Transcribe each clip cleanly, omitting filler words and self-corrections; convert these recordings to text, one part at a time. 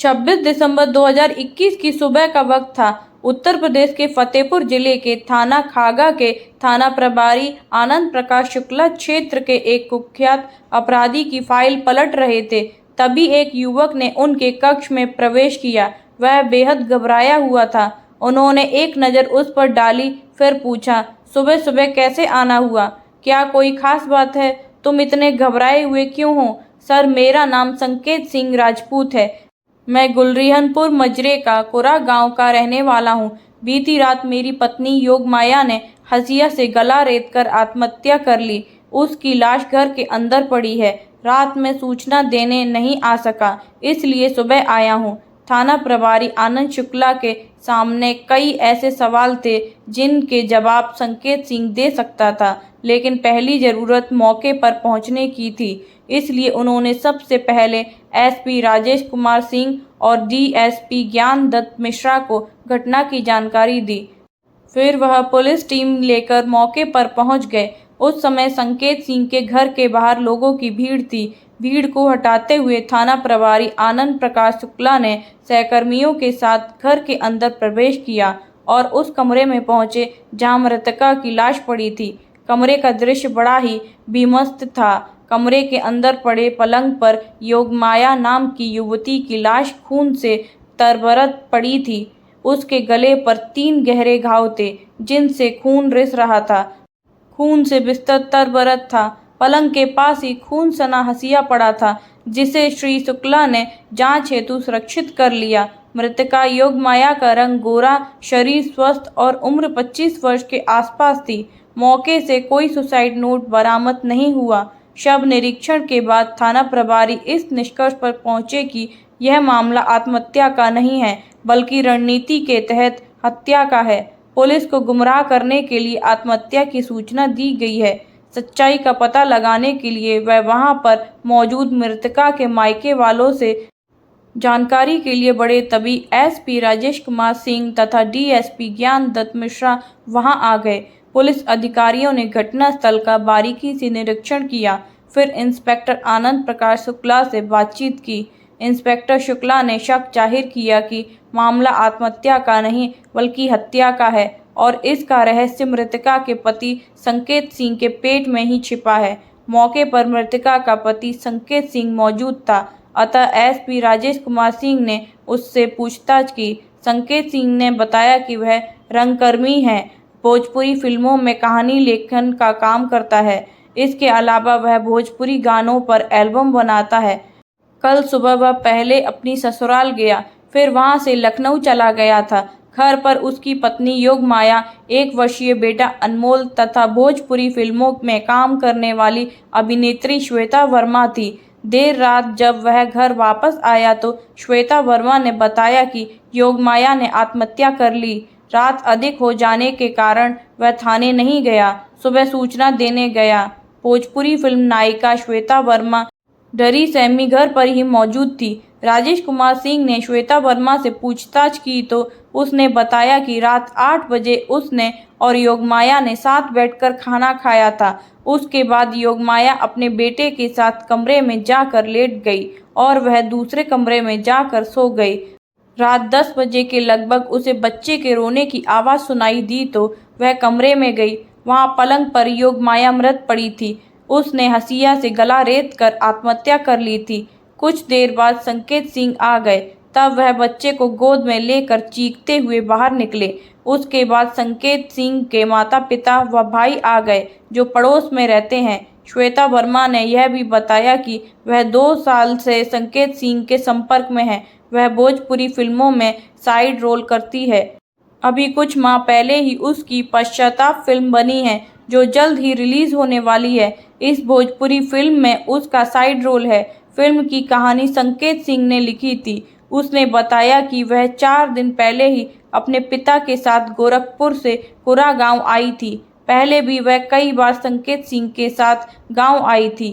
26 दिसंबर 2021 की सुबह का वक्त था। उत्तर प्रदेश के फतेहपुर जिले के थाना खागा के थाना प्रभारी आनंद प्रकाश शुक्ला क्षेत्र के एक कुख्यात अपराधी की फाइल पलट रहे थे। तभी एक युवक ने उनके कक्ष में प्रवेश किया। वह बेहद घबराया हुआ था। उन्होंने एक नज़र उस पर डाली, फिर पूछा, सुबह सुबह कैसे आना हुआ? क्या कोई खास बात है? तुम इतने घबराए हुए क्यों हो? सर, मेरा नाम संकेत सिंह राजपूत है। मैं गुलरिहनपुर मजरे का कुरा गांव का रहने वाला हूं। बीती रात मेरी पत्नी योगमाया ने हसिया से गला रेतकर आत्महत्या कर ली। उसकी लाश घर के अंदर पड़ी है। रात में सूचना देने नहीं आ सका, इसलिए सुबह आया हूं। थाना प्रभारी आनंद शुक्ला के सामने कई ऐसे सवाल थे जिनके जवाब संकेत सिंह दे सकता था, लेकिन पहली जरूरत मौके पर पहुंचने की थी। इसलिए उन्होंने सबसे पहले एसपी राजेश कुमार सिंह और डीएसपी ज्ञान दत्त मिश्रा को घटना की जानकारी दी। फिर वह पुलिस टीम लेकर मौके पर पहुंच गए। उस समय संकेत सिंह के घर के बाहर लोगों की भीड़ थी। भीड़ को हटाते हुए थाना प्रभारी आनंद प्रकाश शुक्ला ने सहकर्मियों के साथ घर के अंदर प्रवेश किया और उस कमरे में पहुंचे जहां मृतका की लाश पड़ी थी। कमरे का दृश्य बड़ा ही बीभत्स था। कमरे के अंदर पड़े पलंग पर योगमाया नाम की युवती की लाश खून से तरबरत पड़ी थी। उसके गले पर 3 गहरे घाव थे जिनसे खून रिस रहा था। खून से बिस्तर तरबरत था। पलंग के पास ही खून सना हसिया पड़ा था, जिसे श्री शुक्ला ने जांच हेतु सुरक्षित कर लिया। मृतका योगमाया का रंग गोरा, शरीर स्वस्थ और उम्र 25 वर्ष के आसपास थी। मौके से कोई सुसाइड नोट बरामद नहीं हुआ। शव निरीक्षण के बाद थाना प्रभारी इस निष्कर्ष पर पहुंचे कि यह मामला आत्महत्या का नहीं है, बल्कि रणनीति के तहत हत्या का है। पुलिस को गुमराह करने के लिए आत्महत्या की सूचना दी गई है। सच्चाई का पता लगाने के लिए वह वहां पर मौजूद मृतका के मायके वालों से जानकारी के लिए बढ़े। तभी एसपी राजेश कुमार सिंह तथा डीएसपी ज्ञान दत्त मिश्रा वहां आ गए। पुलिस अधिकारियों ने घटनास्थल का बारीकी से निरीक्षण किया। फिर इंस्पेक्टर आनंद प्रकाश शुक्ला से बातचीत की। इंस्पेक्टर शुक्ला ने शक जाहिर किया कि मामला आत्महत्या का नहीं बल्कि हत्या का है और इसका रहस्य मृतका के पति संकेत सिंह के पेट में ही छिपा है। मौके पर मृतका का पति संकेत सिंह मौजूद था, अतः एसपी राजेश कुमार सिंह ने उससे पूछताछ की। संकेत सिंह ने बताया कि वह रंगकर्मी है, भोजपुरी फिल्मों में कहानी लेखन का काम करता है। इसके अलावा वह भोजपुरी गानों पर एल्बम बनाता है। कल सुबह वह पहले अपनी ससुराल गया, फिर वहां से लखनऊ चला गया था। घर पर उसकी पत्नी योगमाया, 1 वर्षीय बेटा अनमोल तथा भोजपुरी फिल्मों में काम करने वाली अभिनेत्री श्वेता वर्मा थी। देर रात जब वह घर वापस आया तो श्वेता वर्मा ने बताया कि योगमाया ने आत्महत्या कर ली। रात अधिक हो जाने के कारण वह थाने नहीं गया, सुबह सूचना देने गया। भोजपुरी फिल्म नायिका श्वेता वर्मा डरी सहमी घर पर ही मौजूद थी। राजेश कुमार सिंह ने श्वेता वर्मा से पूछताछ की तो उसने बताया कि रात 8 बजे उसने और योगमाया ने साथ बैठकर खाना खाया था। उसके बाद योगमाया अपने बेटे के साथ कमरे में जाकर लेट गई और वह दूसरे कमरे में जाकर सो गई। रात 10 बजे के लगभग उसे बच्चे के रोने की आवाज़ सुनाई दी तो वह कमरे में गई। वहां पलंग पर योगमाया मृत पड़ी थी। उसने हसिया से गला रेत कर आत्महत्या कर ली थी। कुछ देर बाद संकेत सिंह आ गए, तब वह बच्चे को गोद में लेकर चीखते हुए बाहर निकले। उसके बाद संकेत सिंह के माता पिता व भाई आ गए, जो पड़ोस में रहते हैं। श्वेता वर्मा ने यह भी बताया कि वह 2 साल से संकेत सिंह के संपर्क में है। वह भोजपुरी फिल्मों में साइड रोल करती है। अभी कुछ माह पहले ही उसकी पश्चाताप फिल्म बनी है, जो जल्द ही रिलीज होने वाली है। इस भोजपुरी फिल्म में उसका साइड रोल है। फिल्म की कहानी संकेत सिंह ने लिखी थी। उसने बताया कि वह 4 दिन पहले ही अपने पिता के साथ गोरखपुर से कुरा गांव आई थी। पहले भी वह कई बार संकेत सिंह के साथ गांव आई थी।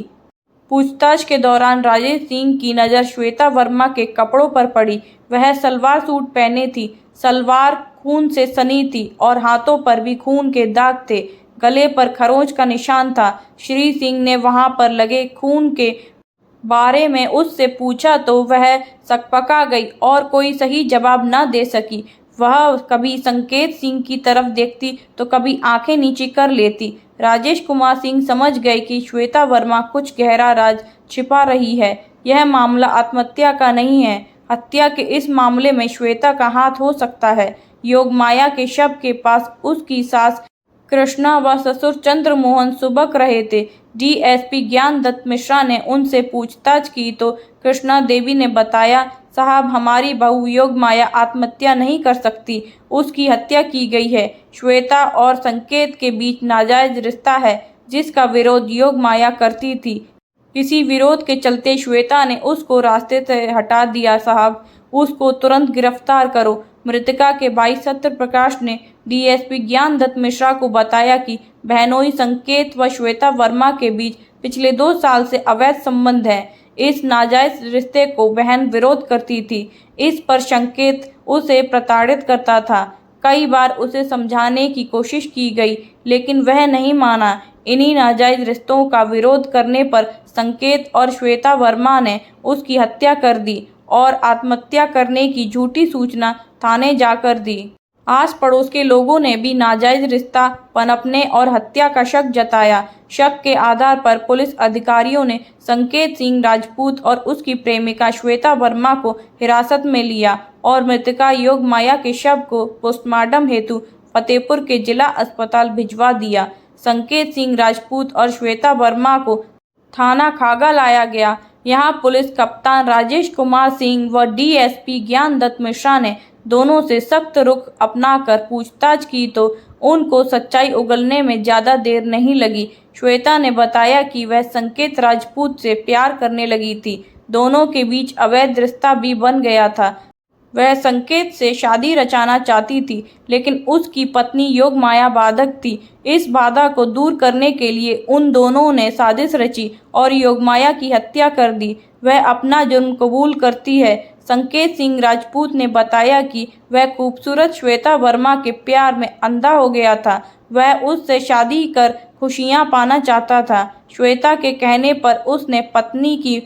पूछताछ के दौरान राजेश सिंह की नज़र श्वेता वर्मा के कपड़ों पर पड़ी। वह सलवार सूट पहने थी। सलवार खून से सनी थी और हाथों पर भी खून के दाग थे। गले पर खरोंच का निशान था। श्री सिंह ने वहां पर लगे खून के बारे में उससे पूछा तो वह सकपका गई और कोई सही जवाब न दे सकी। वह कभी संकेत सिंह की तरफ देखती तो कभी आंखें नीची कर लेती। राजेश कुमार सिंह समझ गए कि श्वेता वर्मा कुछ गहरा राज छिपा रही है। यह मामला आत्महत्या का नहीं है, हत्या के इस मामले में श्वेता का हाथ हो सकता है। योगमाया के शव के पास उसकी सास कृष्णा व ससुर चंद्रमोहन सुबक रहे थे। डीएसपी ज्ञान दत्त मिश्रा ने उनसे पूछताछ की तो कृष्णा देवी ने बताया, साहब, हमारी बहू योगमाया आत्महत्या नहीं कर सकती, उसकी हत्या की गई है। श्वेता और संकेत के बीच नाजायज रिश्ता है जिसका विरोध योगमाया करती थी। किसी विरोध के चलते श्वेता ने उसको रास्ते से हटा दिया। साहब, उसको तुरंत गिरफ्तार करो। मृतका के भाई सत्य प्रकाश ने डीएसपी ज्ञान दत्त मिश्रा को बताया कि बहनोई संकेत व श्वेता वर्मा के बीच पिछले 2 साल से अवैध संबंध है। इस नाजायज रिश्ते को बहन विरोध करती थी। इस पर संकेत उसे प्रताड़ित करता था। कई बार उसे समझाने की कोशिश की गई लेकिन वह नहीं माना। इन्हीं नाजायज रिश्तों का विरोध करने पर संकेत और श्वेता वर्मा ने उसकी हत्या कर दी और आत्महत्या करने की झूठी सूचना थाने जाकर दी। आस पड़ोस के लोगों ने भी नाजायज रिश्ता पनपने और हत्या का शक जताया। शक के आधार पर पुलिस अधिकारियों ने संकेत सिंह राजपूत और उसकी प्रेमिका श्वेता वर्मा को हिरासत में लिया और मृतका योगमाया के शव को पोस्टमार्टम हेतु फतेहपुर के जिला अस्पताल भिजवा दिया। संकेत सिंह राजपूत और श्वेता वर्मा को थाना खागा लाया गया। यहाँ पुलिस कप्तान राजेश कुमार सिंह व डीएसपी ज्ञान दत्त मिश्रा ने दोनों से सख्त रुख अपनाकर पूछताछ की तो उनको सच्चाई उगलने में ज़्यादा देर नहीं लगी। श्वेता ने बताया कि वह संकेत राजपूत से प्यार करने लगी थी। दोनों के बीच अवैध रिश्ता भी बन गया था। वह संकेत से शादी रचाना चाहती थी लेकिन उसकी पत्नी योगमाया बाधक थी। इस बाधा को दूर करने के लिए उन दोनों ने साजिश रची और योगमाया की हत्या कर दी। वह अपना जुर्म कबूल करती है। संकेत सिंह राजपूत ने बताया कि वह खूबसूरत श्वेता वर्मा के प्यार में अंधा हो गया था। वह उससे शादी कर खुशियां पाना चाहता था। श्वेता के कहने पर उसने पत्नी की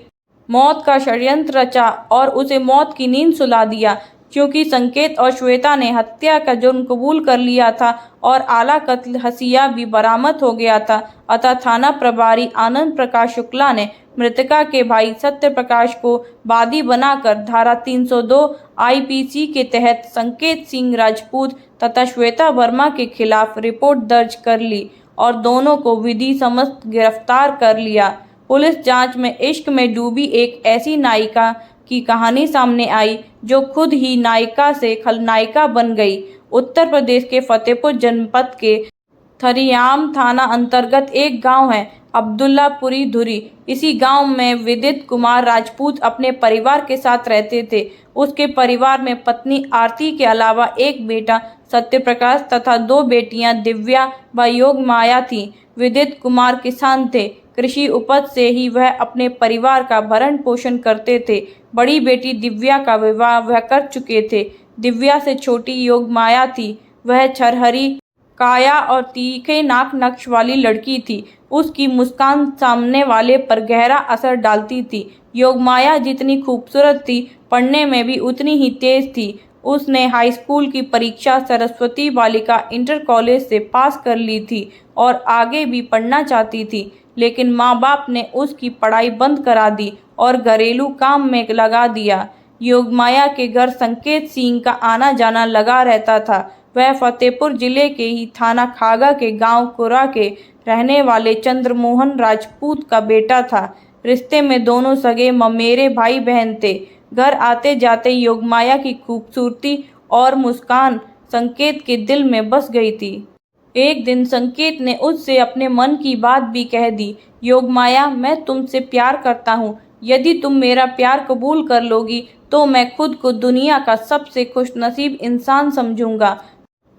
मौत का षड्यंत्र रचा और उसे मौत की नींद सुला दिया। क्योंकि संकेत और श्वेता ने हत्या का जुर्म कबूल कर लिया था और आला कत्ल हसिया भी बरामद हो गया था, अतः थाना प्रभारी आनंद प्रकाश शुक्ला ने मृतका के भाई सत्य प्रकाश को बादी बनाकर धारा 302 आईपीसी के तहत संकेत सिंह राजपूत तथा श्वेता वर्मा के खिलाफ रिपोर्ट दर्ज कर ली और दोनों को विधि सम्मत गिरफ्तार कर लिया। पुलिस जांच में इश्क में डूबी एक ऐसी नायिका की कहानी सामने आई जो खुद ही नायिका से खलनायिका बन गई। उत्तर प्रदेश के फतेहपुर जनपद के थरियाम थाना अंतर्गत एक गांव है अब्दुल्लापुरी धुरी। इसी गांव में विदित कुमार राजपूत अपने परिवार के साथ रहते थे। उसके परिवार में पत्नी आरती के अलावा एक बेटा सत्यप्रकाश तथा 2 बेटियां दिव्या व योगमाया थीं। विदित कुमार किसान थे। कृषि उपज से ही वह अपने परिवार का भरण पोषण करते थे। बड़ी बेटी दिव्या का विवाह वह कर चुके थे। दिव्या से छोटी योगमाया थी। वह छरहरी काया और तीखे नाक नक्श वाली लड़की थी। उसकी मुस्कान सामने वाले पर गहरा असर डालती थी। योगमाया जितनी खूबसूरत थी, पढ़ने में भी उतनी ही तेज थी। उसने हाई स्कूल की परीक्षा सरस्वती बालिका इंटर कॉलेज से पास कर ली थी और आगे भी पढ़ना चाहती थी, लेकिन माँ बाप ने उसकी पढ़ाई बंद करा दी और घरेलू काम में लगा दिया। योगमाया के घर संकेत सिंह का आना जाना लगा रहता था। वह फतेहपुर जिले के ही थाना खागा के गांव कुरा के रहने वाले चंद्रमोहन राजपूत का बेटा था। रिश्ते में दोनों सगे ममेरे भाई बहन थे। घर आते जाते योगमाया की खूबसूरती और मुस्कान संकेत के दिल में बस गई थी। एक दिन संकेत ने उससे अपने मन की बात भी कह दी। योगमाया, मैं तुमसे प्यार करता हूँ। यदि तुम मेरा प्यार कबूल कर लोगी तो मैं खुद को दुनिया का सबसे खुशनसीब इंसान समझूंगा।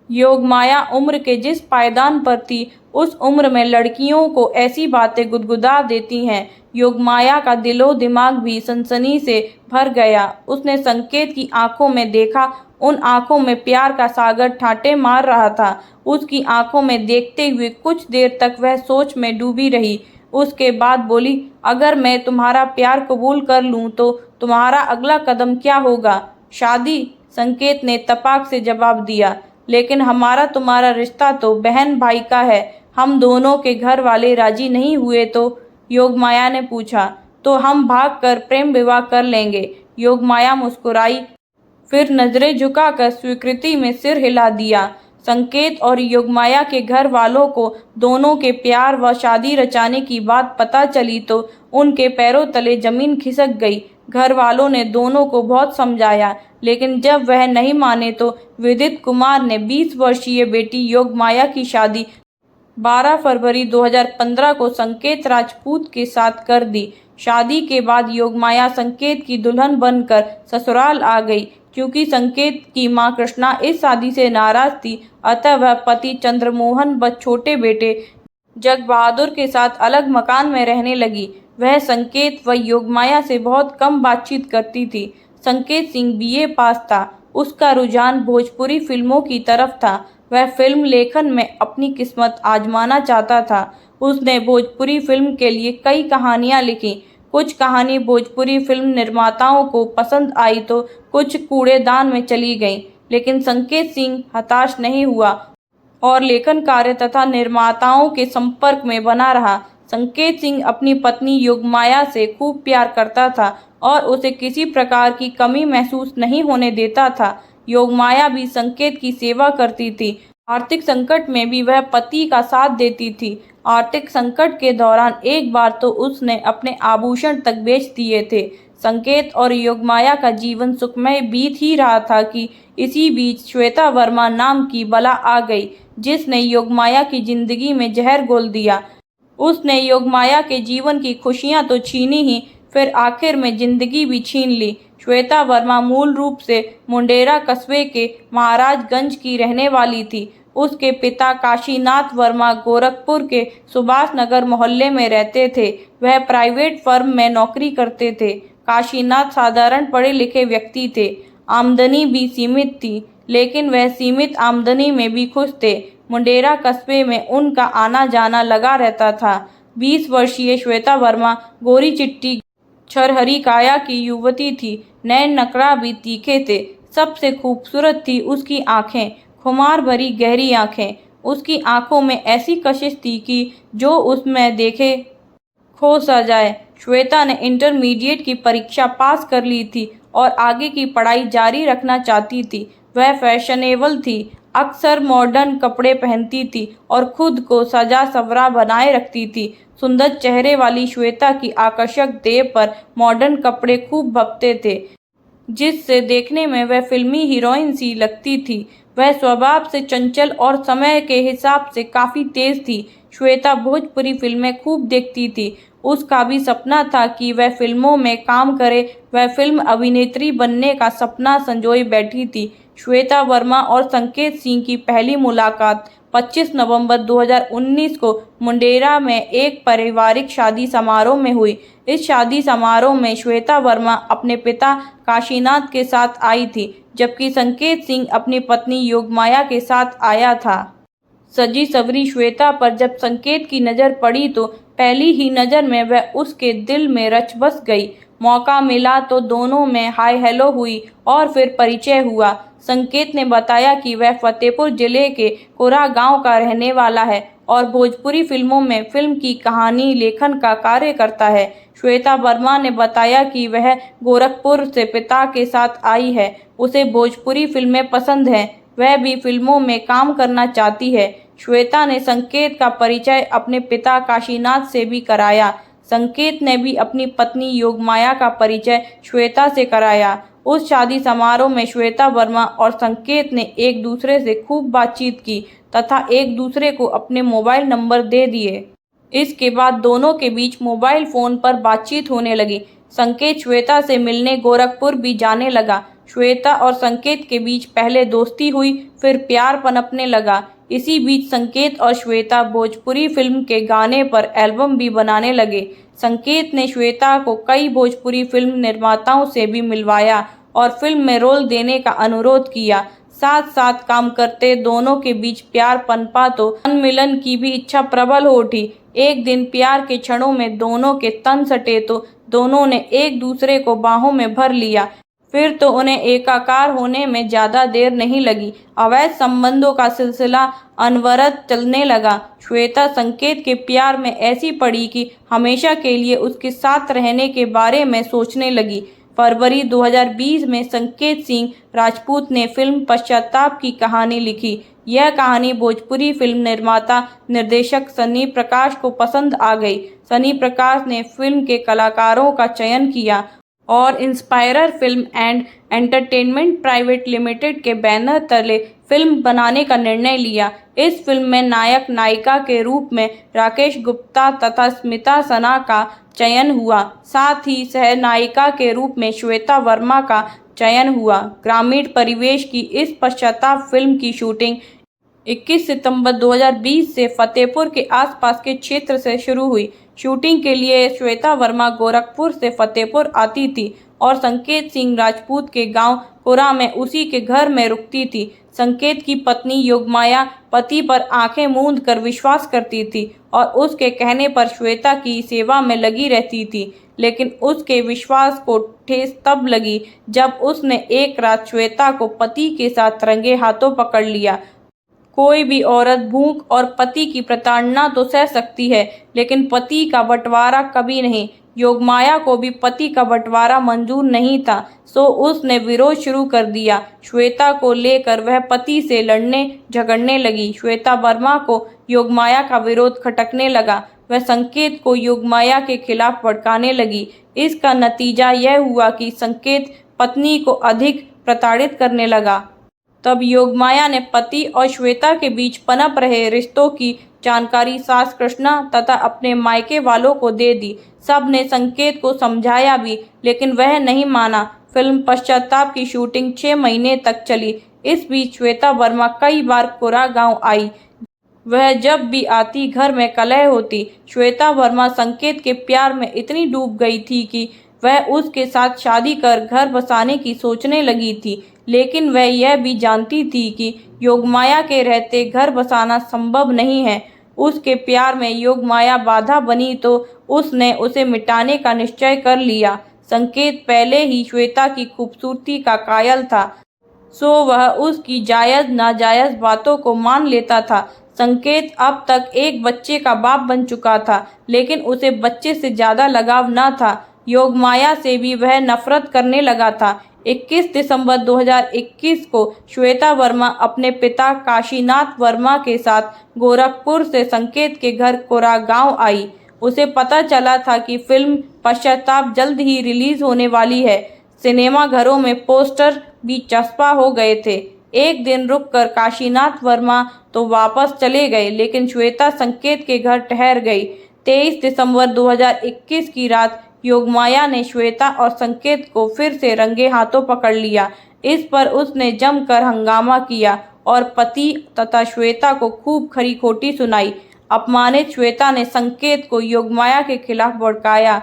योगमाया उम्र के जिस पायदान पर थी, उस उम्र में लड़कियों को ऐसी बातें गुदगुदा देती हैं। योगमाया का दिलो दिमाग भी सनसनी से भर गया। उसने संकेत की आंखों में देखा। उन आंखों में प्यार का सागर ठाटे मार रहा था। उसकी आंखों में देखते हुए कुछ देर तक वह सोच में डूबी रही। उसके बाद बोली, अगर मैं तुम्हारा प्यार कबूल कर लूँ तो तुम्हारा अगला कदम क्या होगा? शादी, संकेत ने तपाक से जवाब दिया। लेकिन हमारा तुम्हारा रिश्ता तो बहन भाई का है, हम दोनों के घर वाले राजी नहीं हुए तो? योगमाया ने पूछा। तो हम भाग कर प्रेम विवाह कर लेंगे। योगमाया मुस्कुराई, फिर नजरें झुकाकर स्वीकृति में सिर हिला दिया। संकेत और योगमाया के घर वालों को दोनों के प्यार व शादी रचाने की बात पता चली तो उनके पैरों तले जमीन खिसक गई। घर वालों ने दोनों को बहुत समझाया, लेकिन जब वह नहीं माने तो विदित कुमार ने 20 वर्षीय बेटी योगमाया की शादी 12 फरवरी 2015 को संकेत राजपूत के साथ कर दी। शादी के बाद योगमाया संकेत की दुल्हन बनकर ससुराल आ गई। क्योंकि संकेत की मां कृष्णा इस शादी से नाराज थी, अतः वह पति चंद्रमोहन व छोटे बेटे जग बहादुर के साथ अलग मकान में रहने लगी। वह संकेत व योगमाया से बहुत कम बातचीत करती थी। संकेत सिंह बीए पास था। उसका रुझान भोजपुरी फिल्मों की तरफ था। वह फिल्म लेखन में अपनी किस्मत आजमाना चाहता था। उसने भोजपुरी फिल्म के लिए कई कहानियां लिखी। कुछ कहानी भोजपुरी फिल्म निर्माताओं को पसंद आई तो कुछ कूड़ेदान में चली गईं। लेकिन संकेत सिंह हताश नहीं हुआ और लेखन कार्य तथा निर्माताओं के संपर्क में बना रहा। संकेत सिंह अपनी पत्नी योगमाया से खूब प्यार करता था और उसे किसी प्रकार की कमी महसूस नहीं होने देता था। योगमाया भी संकेत की सेवा करती थी। आर्थिक संकट में भी वह पति का साथ देती थी। आर्थिक संकट के दौरान एक बार तो उसने अपने आभूषण तक बेच दिए थे। संकेत और योगमाया का जीवन सुखमय बीत ही रहा था कि इसी बीच श्वेता वर्मा नाम की बला आ गई, जिसने योगमाया की जिंदगी में जहर घोल दिया। उसने योगमाया के जीवन की खुशियां तो छीनी ही, फिर आखिर में जिंदगी भी छीन ली। श्वेता वर्मा मूल रूप से मुंडेरा कस्बे के महाराजगंज की रहने वाली थी। उसके पिता काशीनाथ वर्मा गोरखपुर के सुभाष नगर मोहल्ले में रहते थे। वह प्राइवेट फर्म में नौकरी करते थे। काशीनाथ साधारण पढ़े लिखे व्यक्ति थे। आमदनी भी सीमित थी, लेकिन वह सीमित आमदनी में भी खुश थे। मुंडेरा कस्बे में उनका आना जाना लगा रहता था। 20 वर्षीय श्वेता वर्मा गोरी चिट्टी छरहरी काया की युवती थी। नैन नखरा भी तीखे थे। सबसे खूबसूरत थी उसकी आंखें, खुमार भरी गहरी आंखें। उसकी आंखों में ऐसी कशिश थी कि जो उसमें देखे खो सा जाए। श्वेता ने इंटरमीडिएट की परीक्षा पास कर ली थी और आगे की पढ़ाई जारी रखना चाहती थी। वह फैशनेबल थी, अक्सर मॉडर्न कपड़े पहनती थी और खुद को सजा सवरा बनाए रखती थी। सुंदर चेहरे वाली श्वेता की आकर्षक देह पर मॉडर्न कपड़े खूब भपते थे, जिससे देखने में वह फिल्मी हीरोइन सी लगती थी। वह स्वभाव से चंचल और समय के हिसाब से काफ़ी तेज थी। श्वेता भोजपुरी फिल्में खूब देखती थी। उसका भी सपना था कि वह फिल्मों में काम करे। वह फिल्म अभिनेत्री बनने का सपना संजोए बैठी थी। श्वेता वर्मा और संकेत सिंह की पहली मुलाकात 25 नवंबर 2019 को मुंडेरा में एक पारिवारिक शादी समारोह में हुई। इस शादी समारोह में श्वेता वर्मा अपने पिता काशीनाथ के साथ आई थी, जबकि संकेत सिंह अपनी पत्नी योगमाया के साथ आया था। सजी सवरी श्वेता पर जब संकेत की नज़र पड़ी तो पहली ही नज़र में वह उसके दिल में रच बस गई। मौका मिला तो दोनों में हाय हेलो हुई और फिर परिचय हुआ। संकेत ने बताया कि वह फतेहपुर जिले के कोरा गांव का रहने वाला है और भोजपुरी फिल्मों में फिल्म की कहानी लेखन का कार्य करता है। श्वेता वर्मा ने बताया कि वह गोरखपुर से पिता के साथ आई है। उसे भोजपुरी फिल्में पसंद हैं। वह भी फिल्मों में काम करना चाहती है। श्वेता ने संकेत का परिचय अपने पिता काशीनाथ से भी कराया। संकेत ने भी अपनी पत्नी योगमाया का परिचय श्वेता से कराया। उस शादी समारोह में श्वेता वर्मा और संकेत ने एक दूसरे से खूब बातचीत की तथा एक दूसरे को अपने मोबाइल नंबर दे दिए। इसके बाद दोनों के बीच मोबाइल फ़ोन पर बातचीत होने लगी। संकेत श्वेता से मिलने गोरखपुर भी जाने लगा। श्वेता और संकेत के बीच पहले दोस्ती हुई, फिर प्यार पनपने लगा। इसी बीच संकेत और श्वेता भोजपुरी फिल्म के गाने पर एल्बम भी बनाने लगे। संकेत ने श्वेता को कई भोजपुरी फिल्म निर्माताओं से भी मिलवाया और फिल्म में रोल देने का अनुरोध किया। साथ साथ काम करते दोनों के बीच प्यार पनपा तो तन मिलन की भी इच्छा प्रबल हो उठी। एक दिन प्यार के क्षणों में दोनों के तन सटे तो दोनों ने एक दूसरे को बाहों में भर लिया। फिर तो उन्हें एकाकार होने में ज्यादा देर नहीं लगी। अवैध संबंधों का सिलसिला अनवरत चलने लगा। श्वेता संकेत के प्यार में ऐसी पड़ी कि हमेशा के लिए उसके साथ रहने के बारे में सोचने लगी। फरवरी 2020 में संकेत सिंह राजपूत ने फिल्म पश्चाताप की कहानी लिखी। यह कहानी भोजपुरी फिल्म निर्माता निर्देशक सनी प्रकाश को पसंद आ गई। सनी प्रकाश ने फिल्म के कलाकारों का चयन किया और Inspirer Film and Entertainment Private Limited के बैनर तले फिल्म बनाने का निर्णय लिया। इस फिल्म में नायक नायिका के रूप में राकेश गुप्ता तथा स्मिता सना का चयन हुआ। साथ ही सह नायिका के रूप में श्वेता वर्मा का चयन हुआ। ग्रामीण परिवेश की इस पश्चाताप फिल्म की शूटिंग 21 सितंबर 2020 से फतेहपुर के आसपास के क्षेत्र से शुरू हुई। शूटिंग के लिए श्वेता वर्मा गोरखपुर से फतेहपुर आती थी और संकेत सिंह राजपूत के गांव कोरा में उसी के घर में रुकती थी। संकेत की पत्नी योगमाया पति पर आंखें मूंद कर विश्वास करती थी और उसके कहने पर श्वेता की सेवा में लगी रहती थी। लेकिन उसके विश्वास को ठेस तब लगी जब उसने एक रात श्वेता को पति के साथ रंगे हाथों पकड़ लिया। कोई भी औरत भूख और पति की प्रताड़ना तो सह सकती है, लेकिन पति का बंटवारा कभी नहीं। योगमाया को भी पति का बंटवारा मंजूर नहीं था, सो उसने विरोध शुरू कर दिया। श्वेता को लेकर वह पति से लड़ने झगड़ने लगी। श्वेता वर्मा को योगमाया का विरोध खटकने लगा। वह संकेत को योगमाया के खिलाफ भड़काने लगी। इसका नतीजा यह हुआ कि संकेत पत्नी को अधिक प्रताड़ित करने लगा। तब योगमाया ने पति और श्वेता के बीच पनप रहे रिश्तों की जानकारी सास कृष्णा तथा अपने मायके वालों को दे दी। सब ने संकेत को समझाया भी, लेकिन वह नहीं माना। फिल्म पश्चाताप की शूटिंग 6 महीने तक चली। इस बीच श्वेता वर्मा कई बार कोरा गांव आई। वह जब भी आती घर में कलह होती। श्वेता वर्मा संकेत के प्यार में इतनी डूब गई थी कि वह उसके साथ शादी कर घर बसाने की सोचने लगी थी। लेकिन वह यह भी जानती थी कि योगमाया के रहते घर बसाना संभव नहीं है। उसके प्यार में योगमाया बाधा बनी तो उसने उसे मिटाने का निश्चय कर लिया। संकेत पहले ही श्वेता की खूबसूरती का कायल था, सो वह उसकी जायज नाजायज बातों को मान लेता था। संकेत अब तक एक बच्चे का बाप बन चुका था, लेकिन उसे बच्चे से ज्यादा लगाव न था। योगमाया से भी वह नफरत करने लगा था। 21 दिसंबर 2021 को श्वेता वर्मा अपने पिता काशीनाथ वर्मा के साथ गोरखपुर से संकेत के घर कोरा गांव आई। उसे पता चला था कि फिल्म पश्चाताप जल्द ही रिलीज होने वाली है। सिनेमा घरों में पोस्टर भी चस्पा हो गए थे। एक दिन रुककर काशीनाथ वर्मा तो वापस चले गए, लेकिन श्वेता संकेत के घर ठहर गई। 23 दिसंबर 2021 की रात योगमाया ने श्वेता और संकेत को फिर से रंगे हाथों पकड़ लिया। इस पर उसने जमकर हंगामा किया और पति तथा श्वेता को खूब खरी खोटी सुनाई। अपमानित श्वेता ने संकेत को योगमाया के खिलाफ भड़काया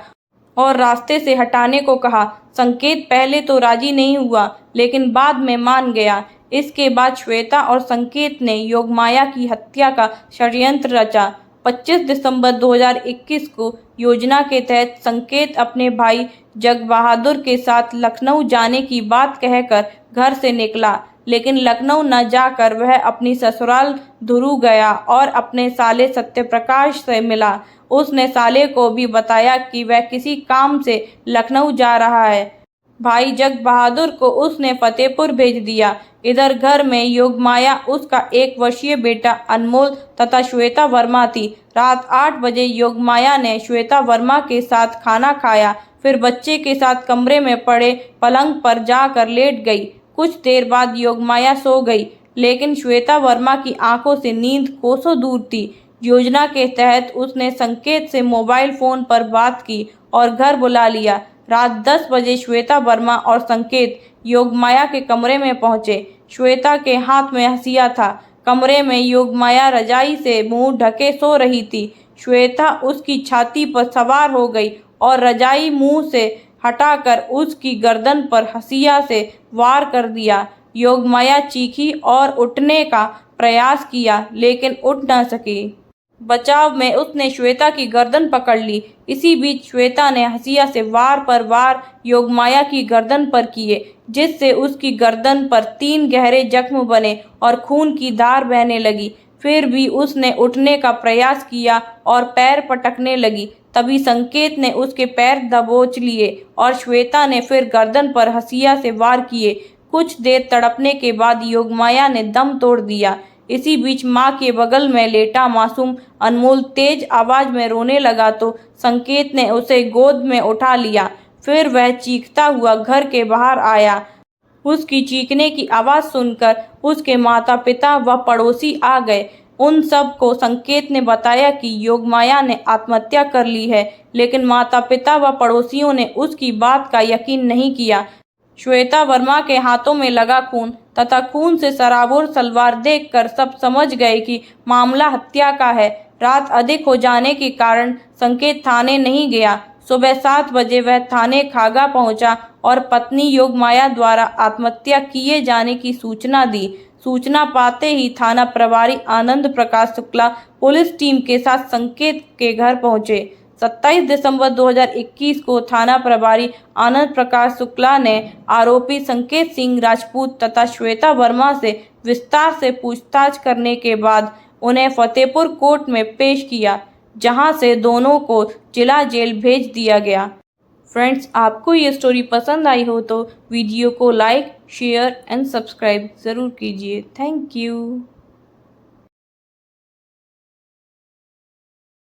और रास्ते से हटाने को कहा। संकेत पहले तो राजी नहीं हुआ, लेकिन बाद में मान गया। इसके बाद श्वेता और संकेत ने योगमाया की हत्या का षड्यंत्र रचा। 25 दिसंबर 2021 को योजना के तहत संकेत अपने भाई जगबहादुर के साथ लखनऊ जाने की बात कहकर घर से निकला, लेकिन लखनऊ न जाकर वह अपनी ससुराल धुरू गया और अपने साले सत्यप्रकाश से मिला। उसने साले को भी बताया कि वह किसी काम से लखनऊ जा रहा है। भाई जगबहादुर को उसने फतेहपुर भेज दिया। इधर घर में योगमाया, उसका 1 वर्षीय बेटा अनमोल तथा श्वेता वर्मा थी। रात 8 बजे योगमाया ने श्वेता वर्मा के साथ खाना खाया, फिर बच्चे के साथ कमरे में पड़े पलंग पर जाकर लेट गई। कुछ देर बाद योगमाया सो गई, लेकिन श्वेता वर्मा की आंखों से नींद कोसों दूर थी। योजना के तहत उसने संकेत से मोबाइल फोन पर बात की और घर बुला लिया। रात 10 बजे श्वेता वर्मा और संकेत योगमाया के कमरे में पहुंचे। श्वेता के हाथ में हंसिया था। कमरे में योगमाया रजाई से मुंह ढके सो रही थी। श्वेता उसकी छाती पर सवार हो गई और रजाई मुंह से हटाकर उसकी गर्दन पर हंसिया से वार कर दिया। योगमाया चीखी और उठने का प्रयास किया लेकिन उठ न सकी। बचाव में उसने श्वेता की गर्दन पकड़ ली। इसी बीच श्वेता ने हसिया से वार पर वार योगमाया की गर्दन पर किए, जिससे उसकी गर्दन पर 3 गहरे जख्म बने और खून की धार बहने लगी। फिर भी उसने उठने का प्रयास किया और पैर पटकने लगी। तभी संकेत ने उसके पैर दबोच लिए और श्वेता ने फिर गर्दन पर हसिया से वार किए। कुछ देर तड़पने के बाद योगमाया ने दम तोड़ दिया। इसी बीच मां के बगल में लेटा मासूम अनमोल तेज आवाज में रोने लगा तो संकेत ने उसे गोद में उठा लिया। फिर वह चीखता हुआ घर के बाहर आया। उसकी चीखने की आवाज सुनकर उसके माता पिता व पड़ोसी आ गए। उन सब को संकेत ने बताया कि योगमाया ने आत्महत्या कर ली है, लेकिन माता पिता व पड़ोसियों ने उसकी बात का यकीन नहीं किया। श्वेता वर्मा के हाथों में लगा खून तथा खून से सराबोर सलवार देखकर सब समझ गए कि मामला हत्या का है। रात अधिक हो जाने के कारण संकेत थाने नहीं गया। सुबह 7 बजे वह थाने खागा पहुंचा और पत्नी योगमाया द्वारा आत्महत्या किए जाने की सूचना दी। सूचना पाते ही थाना प्रभारी आनंद प्रकाश शुक्ला पुलिस टीम के साथ संकेत के घर पहुंचे। 27 दिसंबर 2021 को थाना प्रभारी आनंद प्रकाश शुक्ला ने आरोपी संकेत सिंह राजपूत तथा श्वेता वर्मा से विस्तार से पूछताछ करने के बाद उन्हें फतेहपुर कोर्ट में पेश किया, जहां से दोनों को जिला जेल भेज दिया गया। फ्रेंड्स, आपको ये स्टोरी पसंद आई हो तो वीडियो को लाइक, शेयर एंड सब्सक्राइब ज़रूर कीजिए। Thank you.